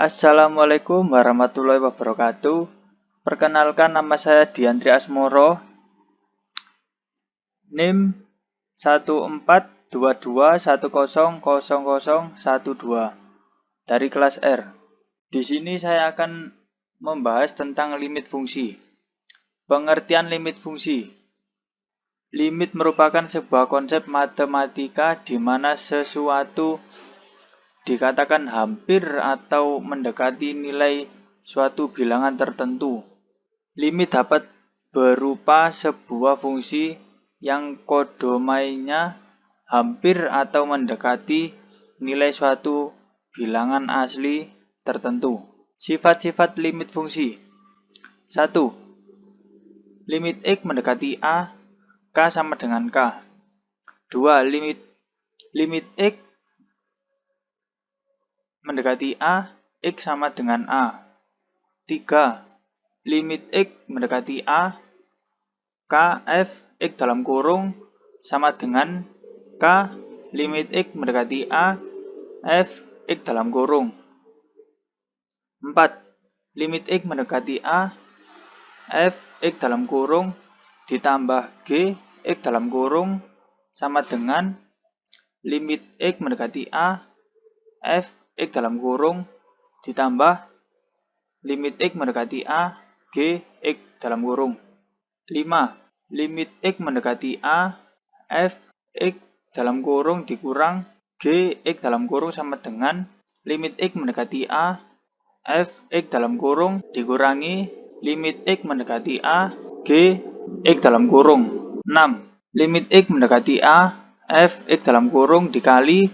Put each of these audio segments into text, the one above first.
Assalamualaikum warahmatullahi wabarakatuh. Perkenalkan, nama saya Diandri Asmoro, NIM 1422100012 dari kelas R. Di sini saya akan membahas tentang limit fungsi. Pengertian limit fungsi. Limit merupakan sebuah konsep matematika di mana sesuatu dikatakan hampir atau mendekati nilai suatu bilangan tertentu. Limit dapat berupa sebuah fungsi yang kodomainya hampir atau mendekati nilai suatu bilangan asli tertentu. Sifat-sifat limit fungsi. 1. Limit X mendekati A, K sama dengan K. 2. Limit X mendekati A, X sama dengan A. 3. Limit X mendekati A, K, F, X dalam kurung sama dengan K, limit X mendekati A, F, X dalam kurung. 4. Limit X mendekati A, F, X dalam kurung ditambah G, X dalam kurung sama dengan limit X mendekati A, F, X dalam kurung ditambah limit X mendekati A, G, X dalam kurung. 5. Limit X mendekati A, F, X dalam kurung dikurang G, X dalam kurung sama dengan limit X mendekati A, F, X dalam kurung dikurangi limit X mendekati A, G, X dalam kurung. 6. Limit X mendekati A, F, X dalam kurung dikali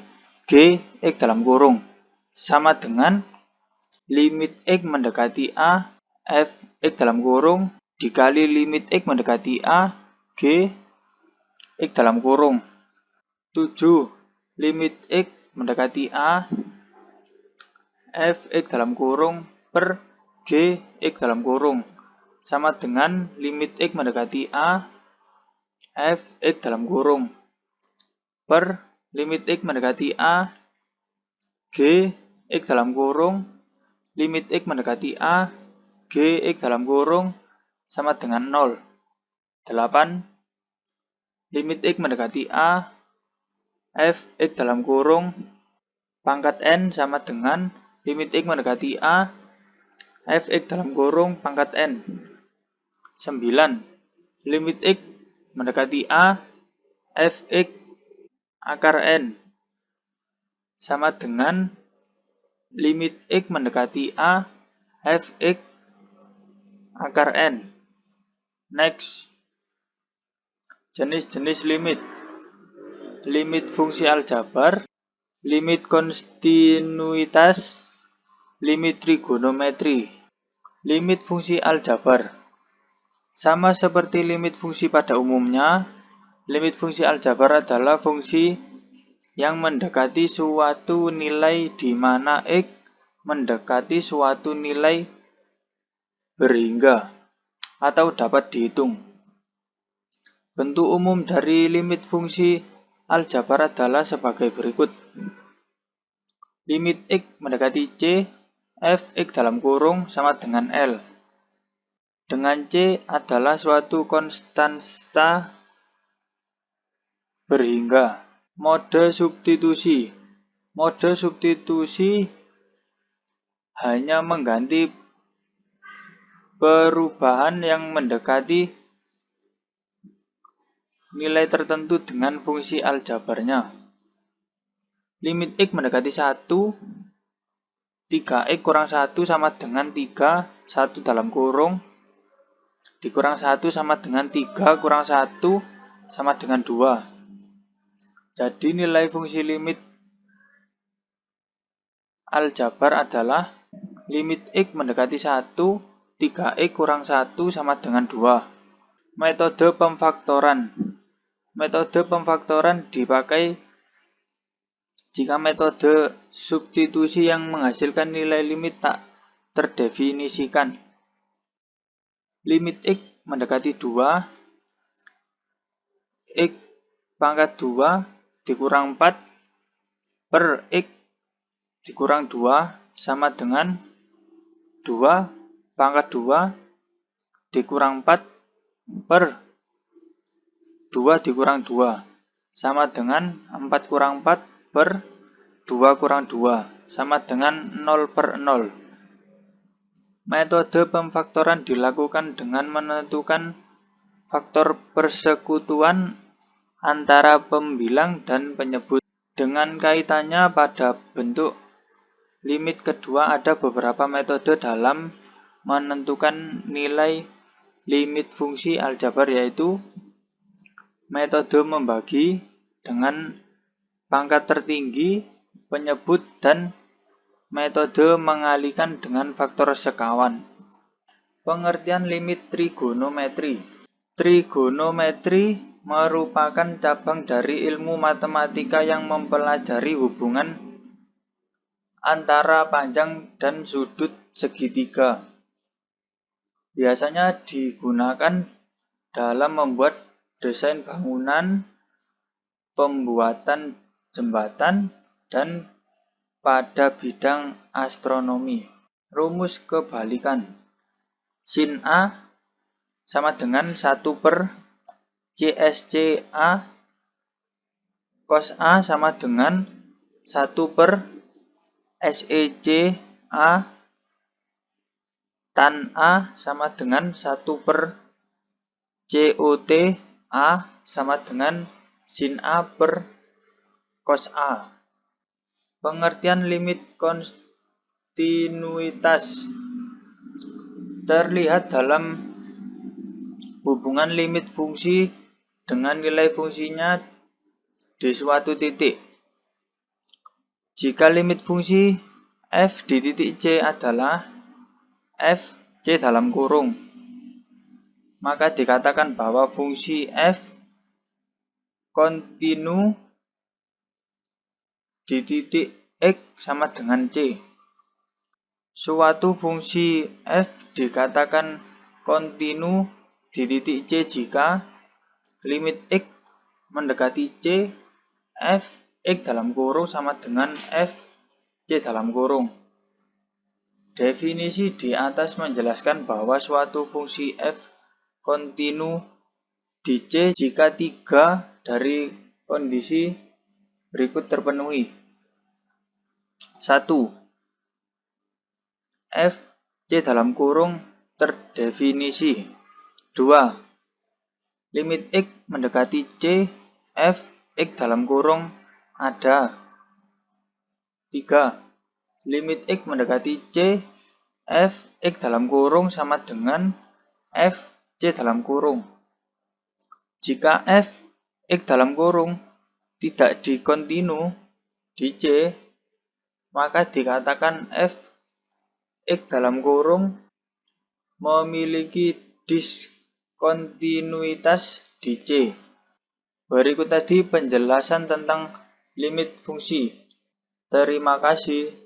G, X dalam kurung sama dengan limit X mendekati A, F, X dalam kurung dikali limit X mendekati A, G, X dalam kurung. 7. Limit X mendekati A, F, X dalam kurung per G, X dalam kurung sama dengan limit X mendekati A, F, X dalam kurung per limit X mendekati A, G, X dalam kurung limit X mendekati A, G, X dalam kurung sama dengan 0. 8. Limit X mendekati A, F, X dalam kurung pangkat N sama dengan limit X mendekati A, F, X dalam kurung pangkat N. 9. Limit X mendekati A, F, X akar N sama dengan limit X mendekati A, F, X akar N. Next. Jenis-jenis limit. Limit fungsi aljabar, limit kontinuitas, limit trigonometri. Limit fungsi aljabar. Sama seperti limit fungsi pada umumnya, limit fungsi aljabar adalah fungsi yang mendekati suatu nilai di mana X mendekati suatu nilai berhingga atau dapat dihitung. Bentuk umum dari limit fungsi aljabar adalah sebagai berikut. Limit X mendekati C, F, X dalam kurung sama dengan L. Dengan C adalah suatu konstanta berhingga. Mode substitusi. Mode substitusi hanya mengganti perubahan yang mendekati nilai tertentu dengan fungsi aljabarnya. Limit X mendekati 1, 3X kurang 1 sama dengan 3, 1 dalam kurung, dikurang 1 sama dengan 3 kurang 1 sama dengan 2. Jadi nilai fungsi limit aljabar adalah limit X mendekati 1, 3X kurang 1 sama dengan 2. Metode pemfaktoran. Metode pemfaktoran dipakai jika metode substitusi yang menghasilkan nilai limit tak terdefinisikan. Limit X mendekati 2, X pangkat 2 dikurang 4 per X dikurang 2 sama dengan 2 pangkat 2 dikurang 4 per 2 dikurang 2 sama dengan 4 kurang 4 per 2 kurang 2 sama dengan 0 per 0. Metode pemfaktoran dilakukan dengan menentukan faktor persekutuan antara pembilang dan penyebut. Dengan kaitannya pada bentuk limit kedua, ada beberapa metode dalam menentukan nilai limit fungsi aljabar, yaitu metode membagi dengan pangkat tertinggi, penyebut, dan metode mengalihkan dengan faktor sekawan. Pengertian limit trigonometri. Trigonometri merupakan cabang dari ilmu matematika yang mempelajari hubungan antara panjang dan sudut segitiga. Biasanya digunakan dalam membuat desain bangunan, pembuatan jembatan, dan pada bidang astronomi. Rumus kebalikan. Sin A sama dengan 1 per CSC A, cos A sama dengan 1 per SEC A, tan A sama dengan 1 per COT A sama dengan sin A per cos A. Pengertian limit kontinuitas terlihat dalam hubungan limit fungsi dengan nilai fungsinya di suatu titik. Jika limit fungsi f di titik C adalah f C dalam kurung, maka dikatakan bahwa fungsi f kontinu di titik X sama dengan C. Suatu fungsi f dikatakan kontinu di titik C jika limit X mendekati C, f X dalam kurung sama dengan f C dalam kurung. Definisi di atas menjelaskan bahwa suatu fungsi f kontinu di C jika 3 dari kondisi berikut terpenuhi. 1. F C dalam kurung terdefinisi. 2. Limit X mendekati C, f X dalam kurung ada. 3. Limit X mendekati C, f X dalam kurung sama dengan f C dalam kurung. Jika f X dalam kurung tidak dikontinu di C, maka dikatakan f X dalam kurung memiliki diskontinuitas di C. Berikut tadi penjelasan tentang limit fungsi. Terima kasih.